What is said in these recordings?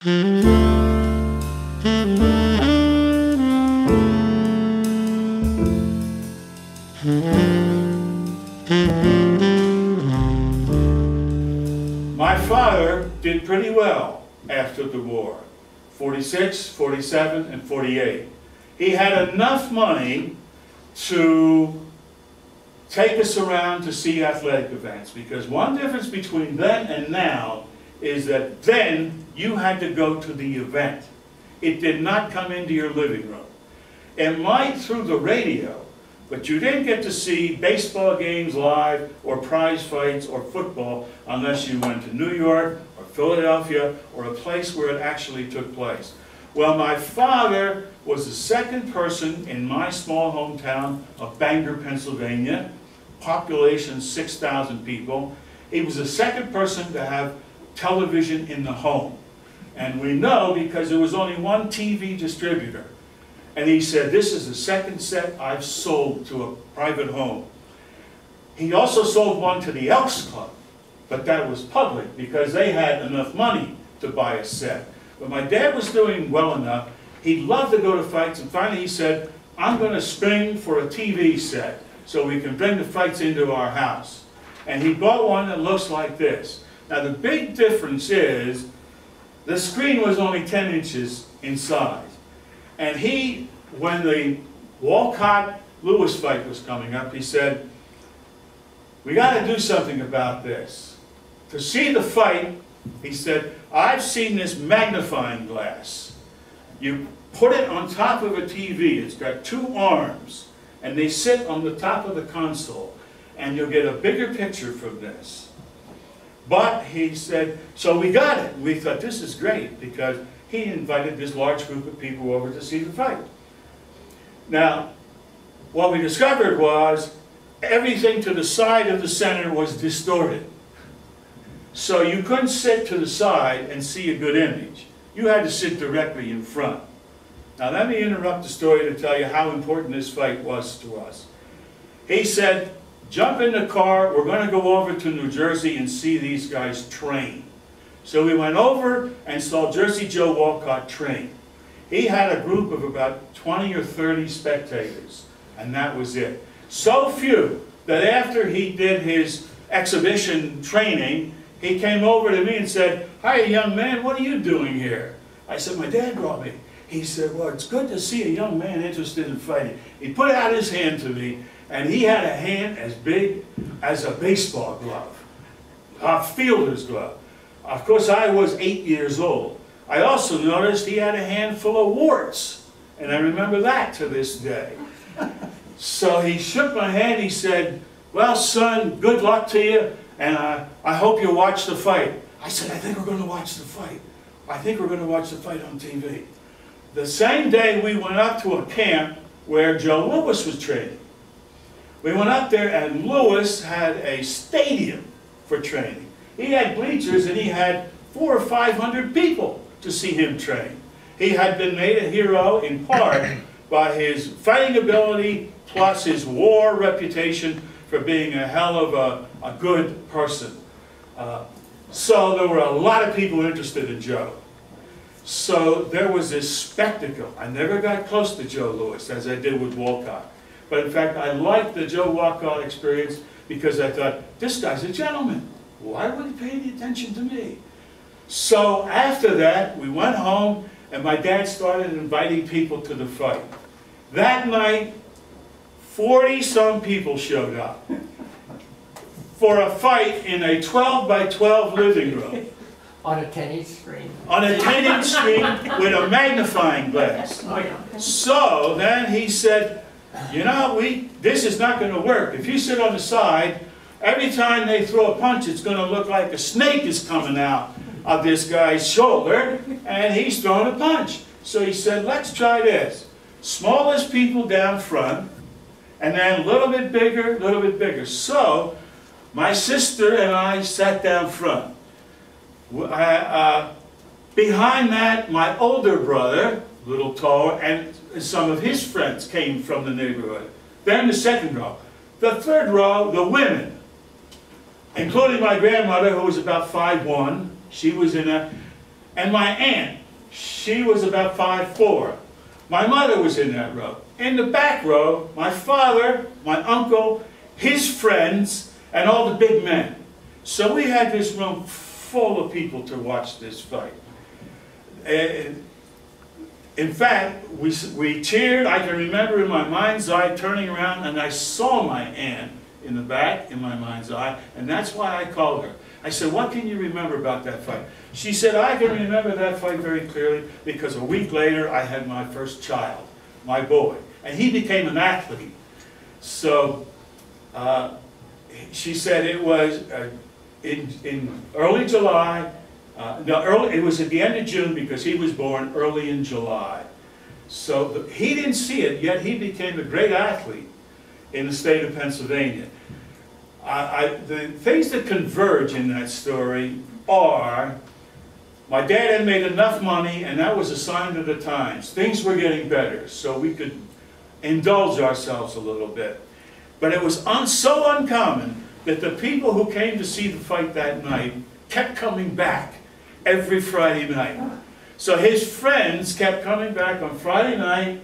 My father did pretty well after the war, 46, 47, and 48. He had enough money to take us around to see athletic events, because one difference between then and now is that then you had to go to the event. It did not come into your living room. It might through the radio, but you didn't get to see baseball games live or prize fights or football unless you went to New York or Philadelphia or a place where it actually took place. Well, my father was the second person in my small hometown of Bangor, Pennsylvania, population 6,000 people. He was the second person to have television in the home. And we know because there was only one TV distributor. And he said, this is the second set I've sold to a private home. He also sold one to the Elks Club, but that was public because they had enough money to buy a set. But my dad was doing well enough. He loved to go to fights, and finally he said, I'm going to spring for a TV set so we can bring the fights into our house. And he bought one that looks like this. Now the big difference is the screen was only 10 inches in size. And he, when the Walcott-Lewis fight was coming up, he said, we got to do something about this. To see the fight, he said, I've seen this magnifying glass. You put it on top of a TV. It's got two arms, and they sit on the top of the console, and you'll get a bigger picture from this. But he said, so we got it. We thought, this is great, because he invited this large group of people over to see the fight. Now, what we discovered was everything to the side of the center was distorted. So you couldn't sit to the side and see a good image. You had to sit directly in front. Now let me interrupt the story to tell you how important this fight was to us. He said, jump in the car, we're going to go over to New Jersey and see these guys train. So we went over and saw Jersey Joe Walcott train. He had a group of about 20 or 30 spectators, and that was it. So few that after he did his exhibition training, he came over to me and said, hi, young man, what are you doing here? I said, my dad brought me. He said, well, it's good to see a young man interested in fighting. He put out his hand to me, and he had a hand as big as a baseball glove, a fielder's glove. Of course, I was 8 years old. I also noticed he had a handful of warts, and I remember that to this day. So he shook my hand, he said, well, son, good luck to you, and I hope you watch the fight. I said, I think we're going to watch the fight. I think we're going to watch the fight on TV. The same day, we went up to a camp where Joe Louis was training. We went up there, and Louis had a stadium for training. He had bleachers, and he had 400 or 500 people to see him train. He had been made a hero in part by his fighting ability plus his war reputation for being a hell of a good person. So there were a lot of people interested in Joe. So there was this spectacle. I never got close to Joe Louis as I did with Walcott. But in fact, I liked the Joe Walcott experience because I thought, this guy's a gentleman. Why would he pay any attention to me? So after that, we went home, and my dad started inviting people to the fight. That night, 40-some people showed up for a fight in a 12-by-12 living room. On a 10-inch screen. On a 10-inch screen with a magnifying glass. Oh, yeah. So then he said, you know, this is not going to work. If you sit on the side, every time they throw a punch, it's going to look like a snake is coming out of this guy's shoulder, and he's throwing a punch. So he said, let's try this. Smallest people down front, and then a little bit bigger, a little bit bigger. So my sister and I sat down front. Behind that, my older brother, a little taller, and some of his friends came from the neighborhood. Then the second row. The third row, the women, including my grandmother, who was about 5'1". She was in a... And my aunt, she was about 5'4". My mother was in that row. In the back row, my father, my uncle, his friends, and all the big men. So we had this room full of people to watch this fight. In fact, we cheered. I can remember in my mind's eye turning around, and I saw my aunt in the back in my mind's eye, and that's why I called her. I said, "What can you remember about that fight?" She said, "I can remember that fight very clearly because a week later I had my first child, my boy, and he became an athlete." So she said it was in early July. It was at the end of June because he was born early in July. So he didn't see it, yet he became a great athlete in the state of Pennsylvania. The things that converge in that story are, my dad had made enough money, and that was a sign of the times. Things were getting better, so we could indulge ourselves a little bit. But it was so uncommon that the people who came to see the fight that night kept coming back every Friday night. So his friends kept coming back on Friday night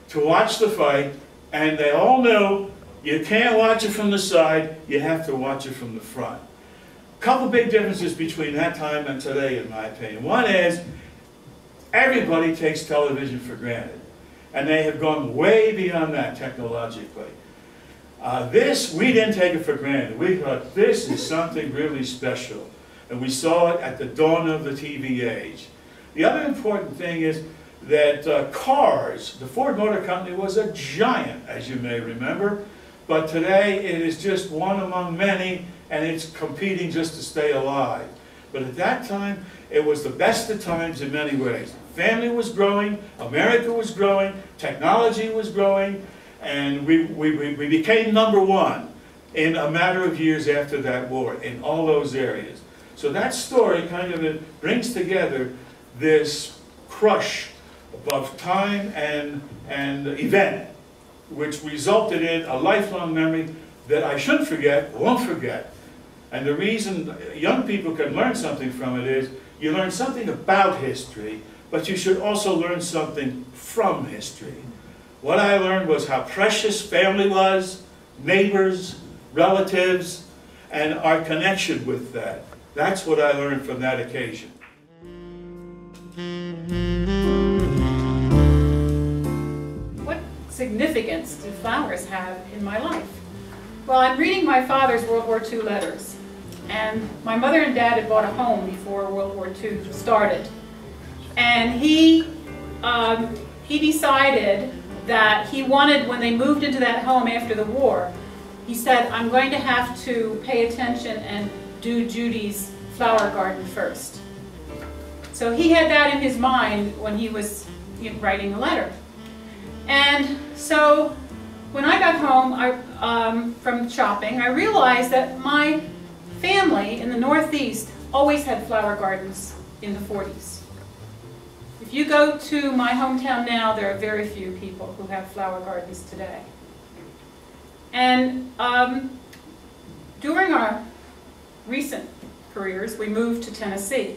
to watch the fight, and they all knew you can't watch it from the side, you have to watch it from the front. A couple big differences between that time and today, in my opinion. One is, everybody takes television for granted, and they have gone way beyond that technologically. We didn't take it for granted. We thought, this is something really special. And we saw it at the dawn of the TV age. The other important thing is that cars, the Ford Motor Company was a giant, as you may remember. But today it is just one among many, and it's competing just to stay alive. But at that time, it was the best of times in many ways. Family was growing, America was growing, technology was growing, and we became #1 in a matter of years after that war in all those areas. So that story kind of brings together this crush of time and event, which resulted in a lifelong memory that I shouldn't forget, won't forget. And the reason young people can learn something from it is, you learn something about history, but you should also learn something from history. What I learned was how precious family was, neighbors, relatives, and our connection with that. That's what I learned from that occasion. What significance do flowers have in my life? Well, I'm reading my father's World War II letters, and my mother and dad had bought a home before World War II started. And he decided that he wanted, when they moved into that home after the war, he said, "I'm going to have to pay attention and do Judy's flower garden first." So he had that in his mind when he was writing a letter. And so when I got home from shopping, I realized that my family in the Northeast always had flower gardens in the 40s. If you go to my hometown now, there are very few people who have flower gardens today. And during our recent careers, we moved to Tennessee.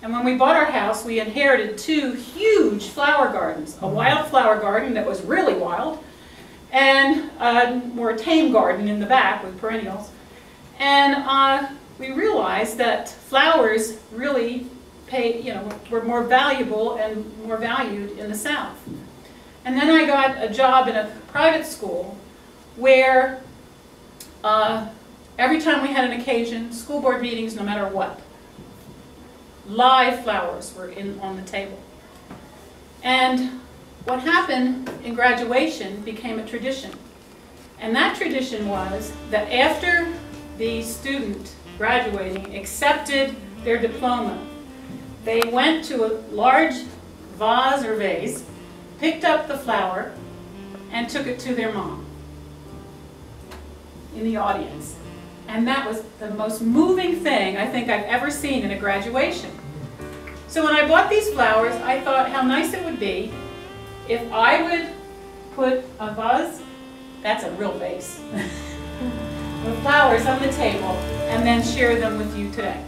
And when we bought our house, we inherited 2 huge flower gardens. A wild flower garden that was really wild, and a more tame garden in the back with perennials. And we realized that flowers really were more valuable and more valued in the South. And then I got a job in a private school where every time we had an occasion, school board meetings, no matter what, live flowers were on the table. And what happened in graduation became a tradition. And that tradition was that after the student graduating accepted their diploma, they went to a large vase or vase, picked up the flower, and took it to their mom in the audience. And that was the most moving thing I think I've ever seen in a graduation. So when I bought these flowers, I thought how nice it would be if I would put a vase, that's a real vase, with flowers on the table, and then share them with you today.